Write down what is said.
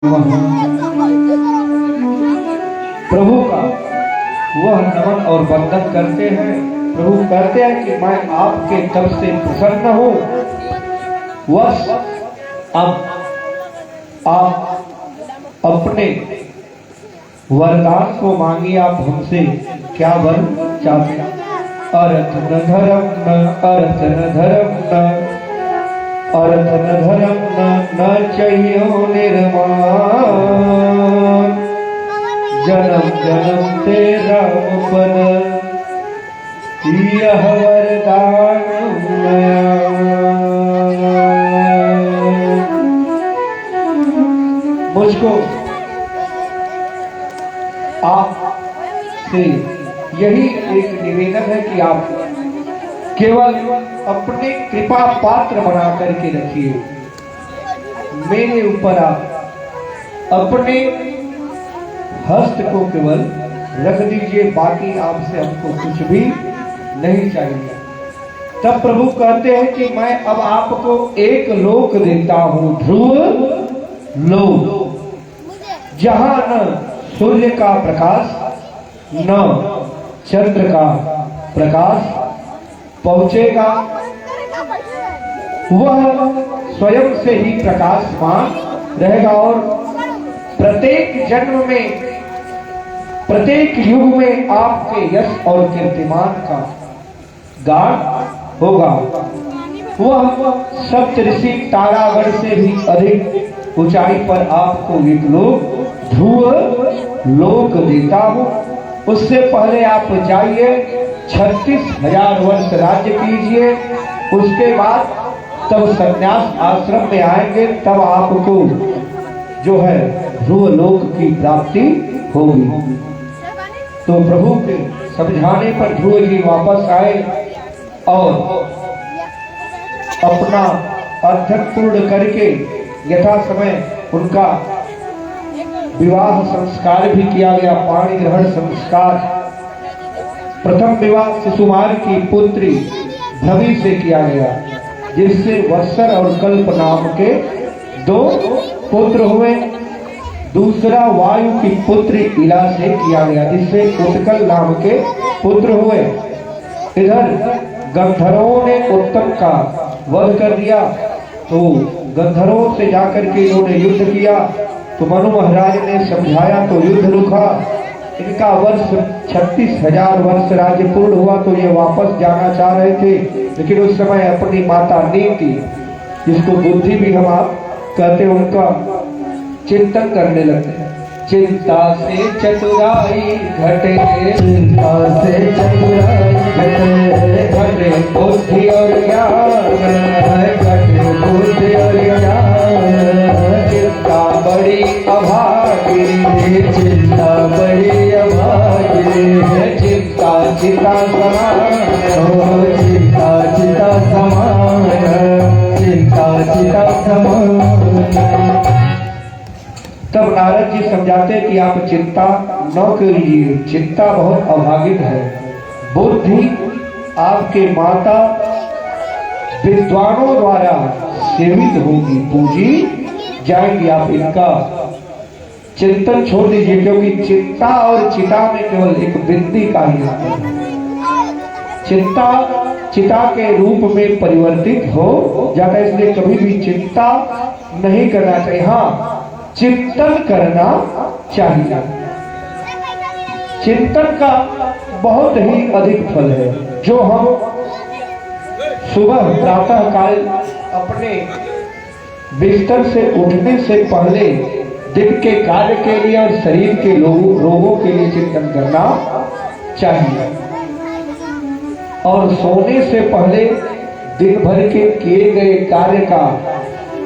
प्रभु का वह नमन और वंदन करते हैं। प्रभु कहते हैं कि मैं आपके तब से प्रसन्न हूं। बस अब आप अपने वरदान को मांगिए। आप हमसे क्या वर चाहते हैं? अर्थ न धर्म न अर्थ न धर्म न अर्थ न धर्म न चाहिए निर्माण। जन्म जन्म तेरा पद यह वरदान मुझको आप से यही एक निवेदन है कि आप केवल अपने कृपा पात्र बना करके रखिए। मेरे ऊपर आप अपने हस्त को केवल रख दीजिए, बाकी आपसे हमको कुछ भी नहीं चाहिए। तब प्रभु कहते हैं कि मैं अब आपको एक लोक देता हूं, ध्रुव लोक, जहां न सूर्य का प्रकाश न चंद्र का प्रकाश पहुंचेगा। वह स्वयं से ही प्रकाशमान रहेगा और प्रत्येक जन्म में, प्रत्येक युग में आपके यश और कीर्तिमान का गान होगा। वह सप्तऋषि तारागण से भी अधिक ऊंचाई पर आपको एक लोक, ध्रुव लोक देता हूं। उससे पहले आप जाइए, 36,000 वर्ष राज्य कीजिए। उसके बाद तब संन्यास आश्रम में आएंगे, तब आपको जो है ध्रुव लोक की प्राप्ति होगी। तो प्रभु के समझाने पर ध्रुव जी वापस आए और अपना अध्ययन पूर्ण करके यथा समय उनका विवाह संस्कार भी किया गया, पाणी ग्रहण संस्कार। प्रथम विवाह शिशुमार की पुत्री धवी से किया गया, जिससे वत्सर और कल्प नाम के 2 पुत्र हुए। दूसरा वायु की पुत्री इला से किया गया, जिससे उत्कल नाम के पुत्र हुए। इधर गंधर्वों ने उत्तम का वध कर दिया, तो गंधर्वों से जाकर के इन्होंने युद्ध किया। तो मनु महाराज ने समझाया तो युद्ध रुका। इनका वर्ष 36,000 वर्ष राज्य पूर्ण हुआ, तो ये वापस जाना चाह रहे थे, लेकिन उस समय अपनी माता नीति, जिसको बुद्धि भी हम आप कहते हैं, उनका चिंतन करने लगते हैं। चिंता से चतुराई घटे, चिंता से चतुराई घटे, घटे बुद्धि और ज्ञान, घटे बुद्धि और ज्ञान। चिंता बड़ी अभागिनी, चिंता बड़ी अभागिनी है। चिंता चिता समान, चिंता चिता समान, चिंता चिता समान। तब नारद जी समझाते कि आप चिंता न करिए, चिंता बहुत अभागित है। बुद्धि आपके माता विद्वानों द्वारा सेवित होगी, पूजी जाएगी। आप इनका चिंतन छोड़ दीजिए, क्योंकि चिंता और चिता में केवल एक बिंदी का ही नाम है। चिंता चिता के रूप में परिवर्तित हो जाता है, इसलिए कभी भी चिंता नहीं करना चाहिए। हाँ, चिंतन करना चाहिए। चिंतन का बहुत ही अधिक फल है। जो हम सुबह प्रातः काल अपने बिस्तर से उठने से पहले दिन के कार्य के लिए और शरीर के रोगों के लिए चिंतन करना चाहिए, और सोने से पहले दिन भर के किए गए कार्य का